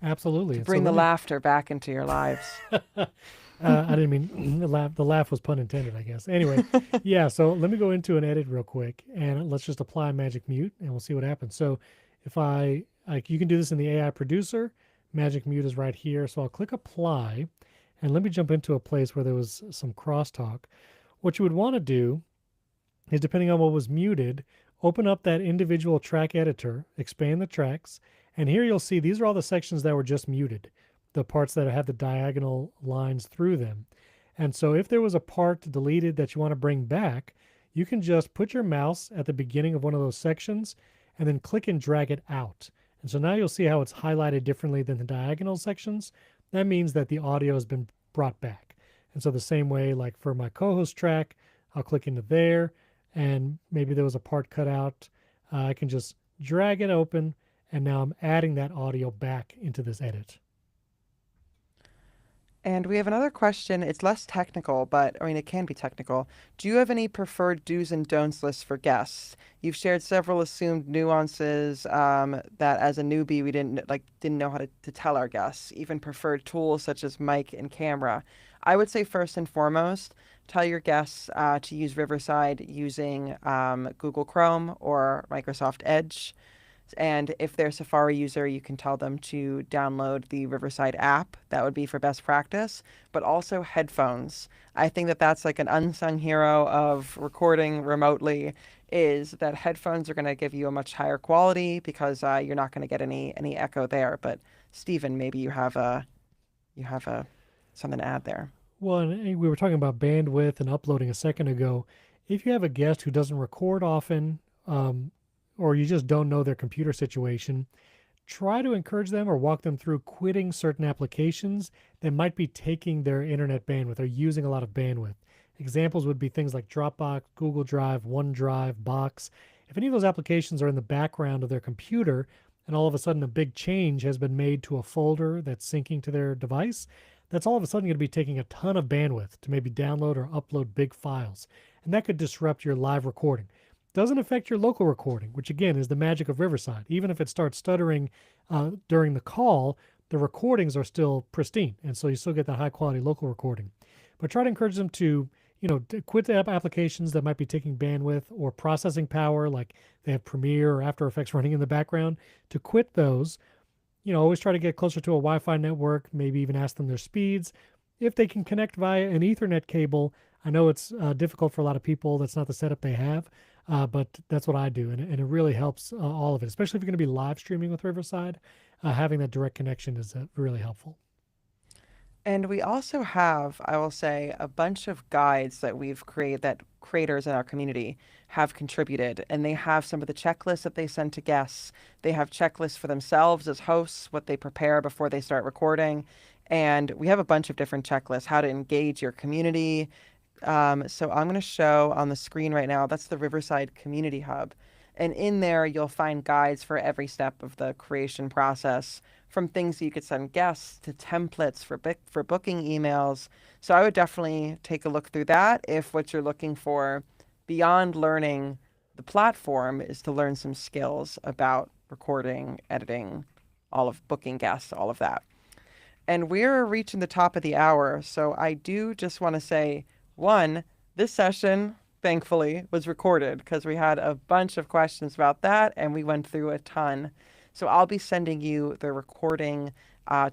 Absolutely. To bring the laughter back into your lives. I didn't mean the laugh was pun intended, I guess. Anyway, yeah, so let me go into an edit real quick, and let's just apply Magic Mute, and we'll see what happens. So if you can do this in the AI producer. Magic Mute is right here. So I'll click apply, and let me jump into a place where there was some crosstalk. What you would want to do is, depending on what was muted, open up that individual track editor, expand the tracks, and here you'll see these are all the sections that were just muted, the parts that have the diagonal lines through them. And so if there was a part deleted that you want to bring back, you can just put your mouse at the beginning of one of those sections and then click and drag it out. And so now you'll see how it's highlighted differently than the diagonal sections. That means that the audio has been brought back. And so the same way, like for my co-host track, I'll click into there, and maybe there was a part cut out. I can just drag it open, and now I'm adding that audio back into this edit. And we have another question. It's less technical, but I mean, it can be technical. Do you have any preferred do's and don'ts lists for guests? You've shared several assumed nuances that as a newbie we didn't know how to tell our guests, even preferred tools such as mic and camera. I would say first and foremost, tell your guests to use Riverside using Google Chrome or Microsoft Edge. And if they're a Safari user, you can tell them to download the Riverside app. That would be for best practice, but also headphones. I think that that's like an unsung hero of recording remotely is that headphones are going to give you a much higher quality because you're not going to get any echo there. But Stephen, maybe you have a something to add there. Well, and we were talking about bandwidth and uploading a second ago. If you have a guest who doesn't record often, or you just don't know their computer situation, try to encourage them or walk them through quitting certain applications that might be taking their internet bandwidth or using a lot of bandwidth. Examples would be things like Dropbox, Google Drive, OneDrive, Box. If any of those applications are in the background of their computer and all of a sudden a big change has been made to a folder that's syncing to their device, that's all of a sudden going to be taking a ton of bandwidth to maybe download or upload big files. And that could disrupt your live recording. Doesn't affect your local recording, which again is the magic of Riverside. Even if it starts stuttering during the call, the recordings are still pristine, and so you still get that high quality local recording. But try to encourage them to, quit the applications that might be taking bandwidth or processing power, like they have Premiere or After Effects running in the background. To quit those, always try to get closer to a Wi-Fi network. Maybe even ask them their speeds. If they can connect via an Ethernet cable, I know it's difficult for a lot of people. That's not the setup they have. But that's what I do, and it really helps all of it, especially if you're going to be live streaming with Riverside. Having that direct connection is really helpful. And we also have, I will say, a bunch of guides that we've created that creators in our community have contributed. And they have some of the checklists that they send to guests. They have checklists for themselves as hosts, what they prepare before they start recording. And we have a bunch of different checklists, how to engage your community. So I'm going to show on the screen right now, that's the Riverside Community Hub. And in there, you'll find guides for every step of the creation process, from things that you could send guests to templates for booking emails. So I would definitely take a look through that if what you're looking for beyond learning the platform is to learn some skills about recording, editing, all of booking guests, all of that. And we're reaching the top of the hour. So I do just want to say, one, this session, thankfully, was recorded because we had a bunch of questions about that and we went through a ton. So I'll be sending you the recording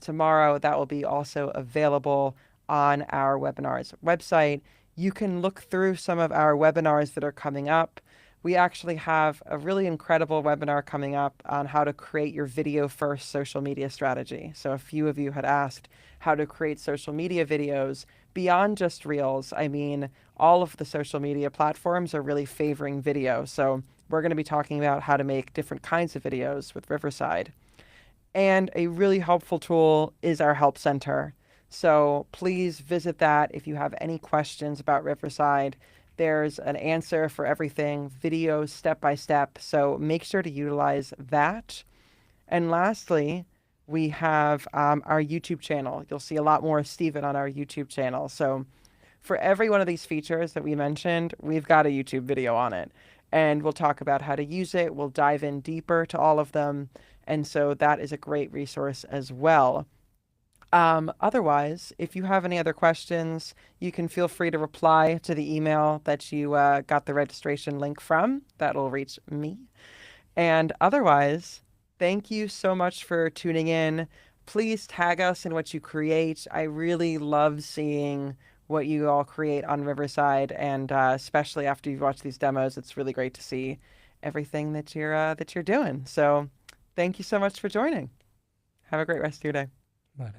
tomorrow. That will be also available on our webinars website. You can look through some of our webinars that are coming up. We actually have a really incredible webinar coming up on how to create your video first social media strategy. So a few of you had asked how to create social media videos beyond just Reels. I mean, all of the social media platforms are really favoring video. So we're going to be talking about how to make different kinds of videos with Riverside. And a really helpful tool is our Help Center. So please visit that if you have any questions about Riverside. There's an answer for everything, videos step by step. So make sure to utilize that. And lastly, we have our YouTube channel. You'll see a lot more of Stephen on our YouTube channel. So for every one of these features that we mentioned, we've got a YouTube video on it. And we'll talk about how to use it. We'll dive in deeper to all of them. And so that is a great resource as well. Otherwise, if you have any other questions, you can feel free to reply to the email that you got the registration link from. That'll reach me. And otherwise, thank you so much for tuning in. Please tag us in what you create. I really love seeing what you all create on Riverside, and especially after you've watched these demos, it's really great to see everything that you're doing. So thank you so much for joining. Have a great rest of your day. Bye.